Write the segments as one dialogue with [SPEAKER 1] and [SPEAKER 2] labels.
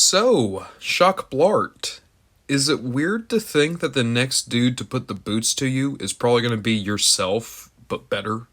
[SPEAKER 1] So, Shock Blart. Is it weird to think that the next dude to put the boots to you is probably going to be yourself, but better?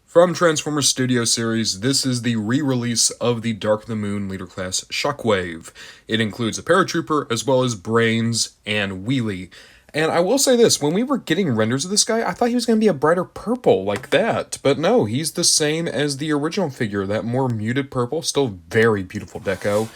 [SPEAKER 1] From Transformers Studio Series, this is the re-release of the Dark of the Moon leader class Shockwave. It includes a paratrooper, as well as Brains and Wheelie. And I will say this, when we were getting renders of this guy, I thought he was going to be a brighter purple, like that. But no, he's the same as the original figure, that more muted purple, still very beautiful deco.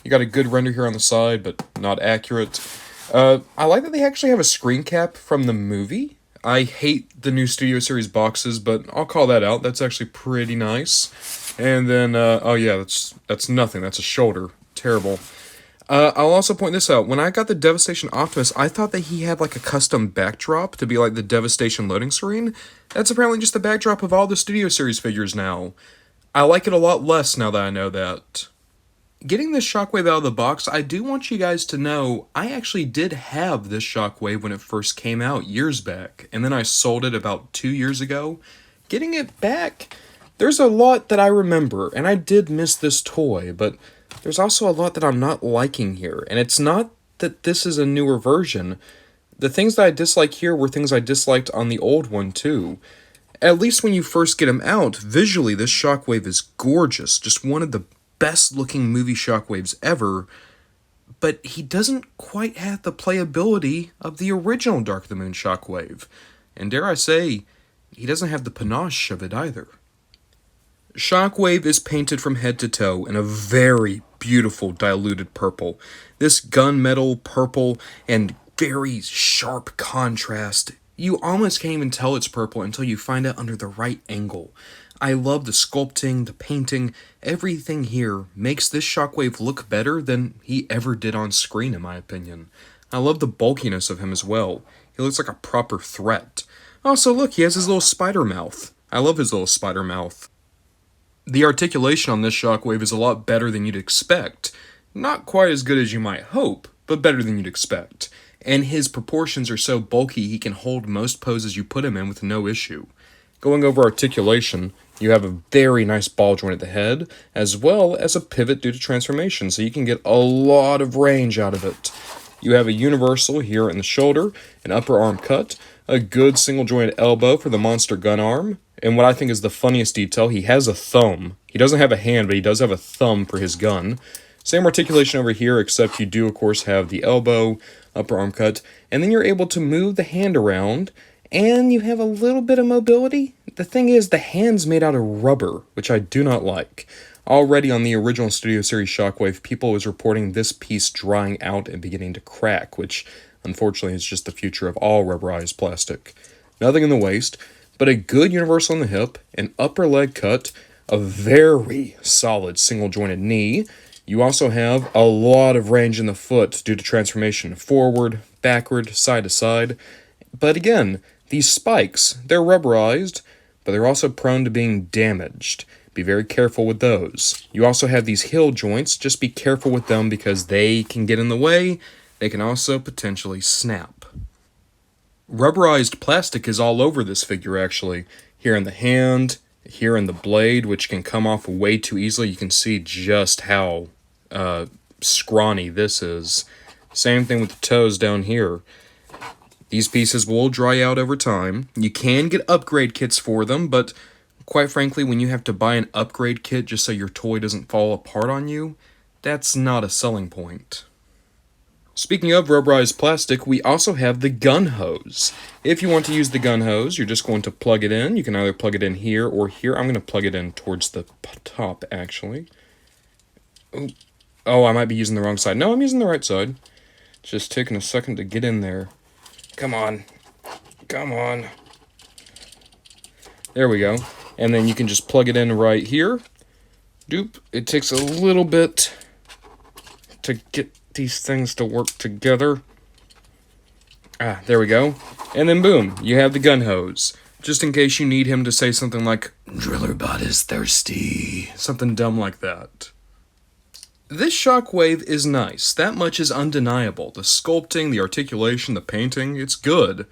[SPEAKER 1] You got a good render here on the side, but not accurate. I like that they actually have a screen cap from the movie. I hate the new Studio Series boxes, but I'll call that out. That's actually pretty nice. And then, oh yeah, that's nothing. That's a shoulder. Terrible. I'll also point this out. When I got the Devastation Optimus, I thought that he had like a custom backdrop to be like the Devastation loading screen. That's apparently just the backdrop of all the Studio Series figures now. I like it a lot less now that I know that. Getting this Shockwave out of the box, I do want you guys to know I actually did have this Shockwave when it first came out years back, and then I sold it about 2 years ago. Getting it back, there's a lot that I remember, and I did miss this toy, but there's also a lot that I'm not liking here, and it's not that this is a newer version. The things that I dislike here were things I disliked on the old one too. At least when you first get him out, visually this Shockwave is gorgeous, just one of the best looking movie Shockwaves ever, but he doesn't quite have the playability of the original Dark of the Moon Shockwave, and dare I say, he doesn't have the panache of it either. Shockwave is painted from head to toe in a very beautiful diluted purple. This gunmetal purple and very sharp contrast. You almost can't even tell it's purple until you find it under the right angle. I love the sculpting, the painting, everything here makes this Shockwave look better than he ever did on screen, in my opinion. I love the bulkiness of him as well. He looks like a proper threat. Also, look, he has his little spider mouth. I love his little spider mouth. The articulation on this Shockwave is a lot better than you'd expect. Not quite as good as you might hope, but better than you'd expect. And his proportions are so bulky he can hold most poses you put him in with no issue. Going over articulation, you have a very nice ball joint at the head, as well as a pivot due to transformation, so you can get a lot of range out of it. You have a universal here in the shoulder, an upper arm cut, a good single jointed elbow for the monster gun arm, and what I think is the funniest detail, he has a thumb. He doesn't have a hand, but he does have a thumb for his gun. Same articulation over here, except you do, of course, have the elbow, upper arm cut, and then you're able to move the hand around, and you have a little bit of mobility. The thing is, the hand's made out of rubber, which I do not like. Already on the original Studio Series Shockwave, people was reporting this piece drying out and beginning to crack, which unfortunately is just the future of all rubberized plastic. Nothing in the waist, but a good universal in the hip, an upper leg cut, a very solid single jointed knee. You also have a lot of range in the foot due to transformation forward, backward, side to side. But again, these spikes, they're rubberized, but they're also prone to being damaged. Be very careful with those. You also have these heel joints. Just be careful with them because they can get in the way. They can also potentially snap. Rubberized plastic is all over this figure, actually. Here in the hand, here in the blade, which can come off way too easily. You can see just how scrawny this is. Same thing with the toes down here. These pieces will dry out over time. You can get upgrade kits for them, but quite frankly, when you have to buy an upgrade kit just so your toy doesn't fall apart on you, that's not a selling point. Speaking of rubberized plastic, we also have the gun hose. If you want to use the gun hose, you're just going to plug it in. You can either plug it in here or here. I'm going to plug it in towards the top, actually. Oh, I might be using the wrong side. No, I'm using the right side. It's just taking a second to get in there. Come on. Come on. There we go. And then you can just plug it in right here. Doop. It takes a little bit to get these things to work together. Ah, there we go. And then boom, you have the gun hose. Just in case you need him to say something like, "Drillerbot is thirsty." Something dumb like that. This Shockwave is nice. That much is undeniable. The sculpting, the articulation, the painting, it's good.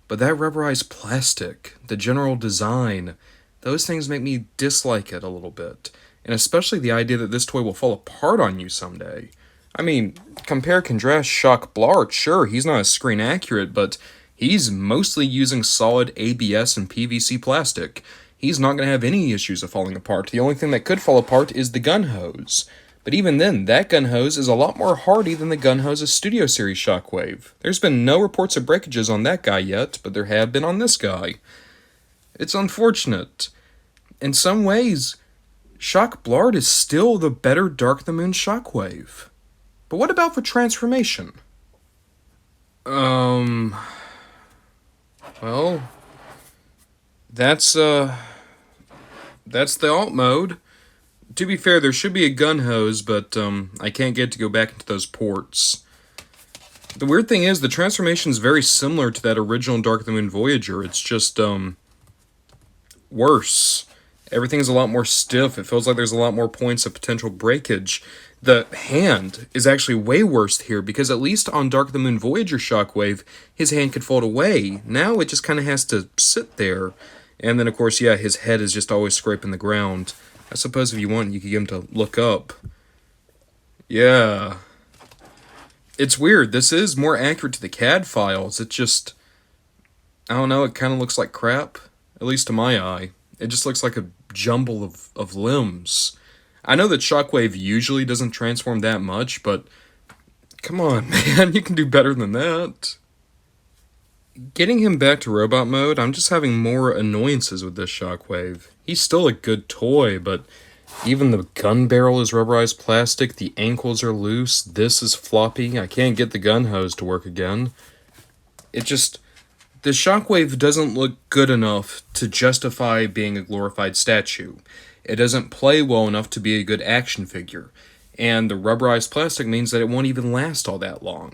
[SPEAKER 1] But that rubberized plastic, the general design, those things make me dislike it a little bit. and especially the idea that this toy will fall apart on you someday. I mean, compare contrast Shock Blart, sure, he's not as screen accurate, but he's mostly using solid ABS and PVC plastic. He's not going to have any issues of falling apart. The only thing that could fall apart is the gun hose. But even then, that gun hose is a lot more hardy than the gun hose of Studio Series Shockwave. There's been no reports of breakages on that guy yet, but there have been on this guy. It's unfortunate. In some ways, Shock Blart is still the better Dark the Moon Shockwave. But what about for transformation? Well, that's the alt mode. To be fair, there should be a gun hose, but I can't get to go back into those ports. The weird thing is, the transformation is very similar to that original Dark the Moon Voyager. It's just, worse. Everything's a lot more stiff. It feels like there's a lot more points of potential breakage. The hand is actually way worse here, because at least on Dark the Moon Voyager Shockwave, his hand could fold away. Now it just kind of has to sit there. And then, of course, yeah, his head is just always scraping the ground. I suppose if you want, you could get him to look up. Yeah. It's weird. This is more accurate to the CAD files. It just, I don't know, it kind of looks like crap. At least to my eye. It just looks like a jumble of limbs. I know that Shockwave usually doesn't transform that much, but come on, man, you can do better than that. Getting him back to robot mode, I'm just having more annoyances with this Shockwave. He's still a good toy, but even the gun barrel is rubberized plastic, the ankles are loose, this is floppy, I can't get the gun hose to work again. The Shockwave doesn't look good enough to justify being a glorified statue. It doesn't play well enough to be a good action figure. And the rubberized plastic means that it won't even last all that long.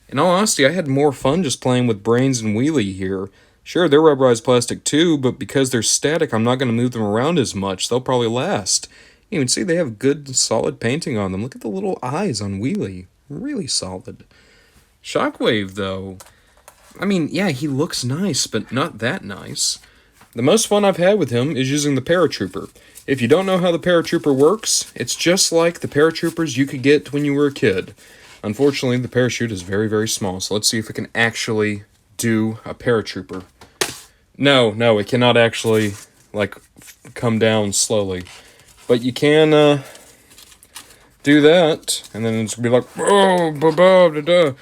[SPEAKER 1] In all honesty, I had more fun just playing with Brains and Wheelie here. Sure, they're rubberized plastic too, but because they're static, I'm not going to move them around as much. They'll probably last. You can see they have good, solid painting on them. Look at the little eyes on Wheelie. Really solid. Shockwave, though, I mean, yeah, he looks nice, but not that nice. The most fun I've had with him is using the Paratrooper. If you don't know how the Paratrooper works, it's just like the Paratroopers you could get when you were a kid. Unfortunately, the parachute is very, very small, so let's see if it can actually do a Paratrooper. No, it cannot actually, come down slowly. But you can, do that, and then it's gonna be like, oh, ba-ba-da-da.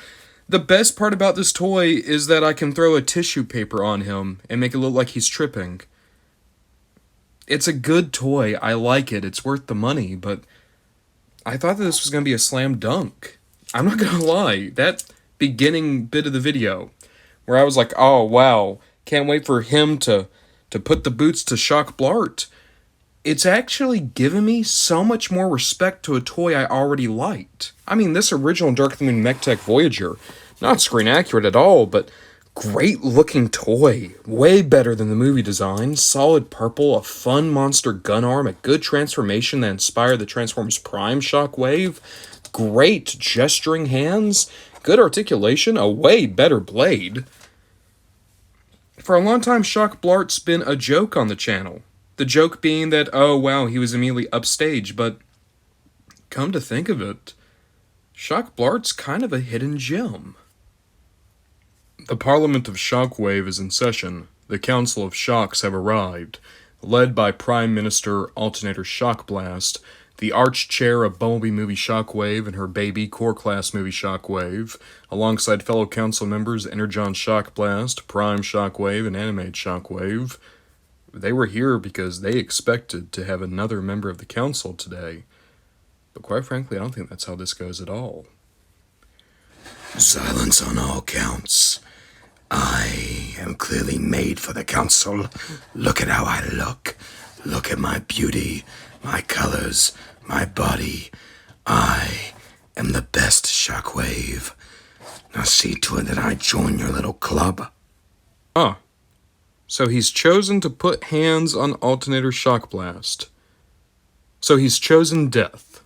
[SPEAKER 1] The best part about this toy is that I can throw a tissue paper on him and make it look like he's tripping. It's a good toy. I like it. It's worth the money, but I thought that this was going to be a slam dunk. I'm not going to lie. That beginning bit of the video where I was like, oh, wow, can't wait for him to put the boots to Shock Blart. It's actually given me so much more respect to a toy I already liked. I mean, this original Dark the Moon MechTech Voyager, not screen accurate at all, but great looking toy. Way better than the movie design. Solid purple, a fun monster gun arm, a good transformation that inspired the Transformers Prime Shockwave. Great gesturing hands, good articulation, a way better blade. For a long time, Shock Blart's been a joke on the channel. The joke being that, oh wow, he was immediately upstage, but come to think of it, Shock Blart's kind of a hidden gem. The Parliament of Shockwave is in session. The Council of Shocks have arrived, led by Prime Minister Alternator Shockblast, the Arch-Chair of Bumblebee Movie Shockwave and her baby Core Class Movie Shockwave, alongside fellow council members Energon Shockblast, Prime Shockwave, and Animate Shockwave. They were here because they expected to have another member of the council today. But quite frankly, I don't think that's how this goes at all.
[SPEAKER 2] Silence on all counts. I am clearly made for the council. Look at how I look. Look at my beauty, my colors, my body. I am the best Shockwave. Now see to it that I join your little club.
[SPEAKER 1] Huh. So he's chosen to put hands on Alternator Shockblast. So he's chosen death.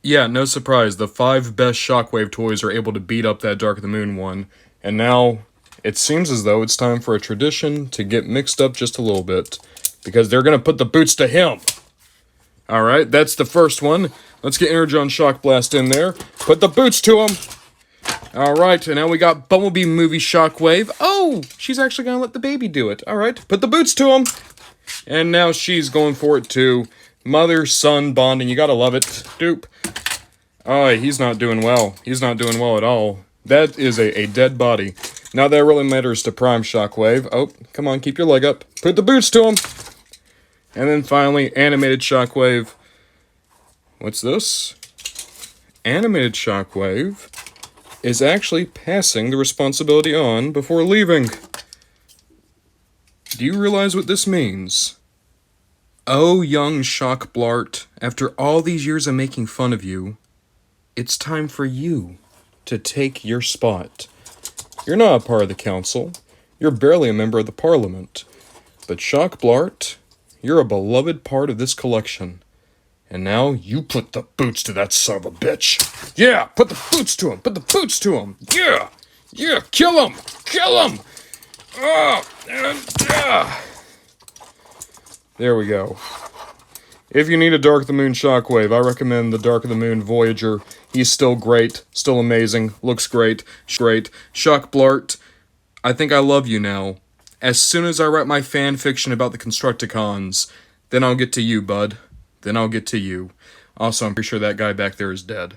[SPEAKER 1] Yeah, no surprise, the 5 best Shockwave toys are able to beat up that Dark of the Moon one, and now it seems as though it's time for a tradition to get mixed up just a little bit, because they're gonna put the boots to him! Alright, that's the first one. Let's get Energon Shock Blast in there. Put the boots to him! Alright, and now we got Bumblebee Movie Shockwave. Oh! She's actually gonna let the baby do it. Alright, put the boots to him! And now she's going for it too. Mother-son bonding, you gotta love it. Dupe. Oh, he's not doing well. He's not doing well at all. That is a dead body. Now that really matters to Prime Shockwave. Oh, come on, keep your leg up. Put the boots to him! And then finally, Animated Shockwave. What's this? Animated Shockwave is actually passing the responsibility on before leaving. Do you realize what this means? Oh, young Shock Blart, after all these years of making fun of you, it's time for you to take your spot. You're not a part of the council. You're barely a member of the parliament. But Shock Blart, you're a beloved part of this collection. And now you put the boots to that son of a bitch. Yeah, put the boots to him. Put the boots to him. Yeah, yeah, kill him. Kill him. There we go. If you need a Dark of the Moon Shockwave, I recommend the Dark of the Moon Voyager. He's still great, still amazing, looks great, great. Shock Blart, I think I love you now. As soon as I write my fan fiction about the Constructicons, then I'll get to you, bud. Then I'll get to you. Also, I'm pretty sure that guy back there is dead.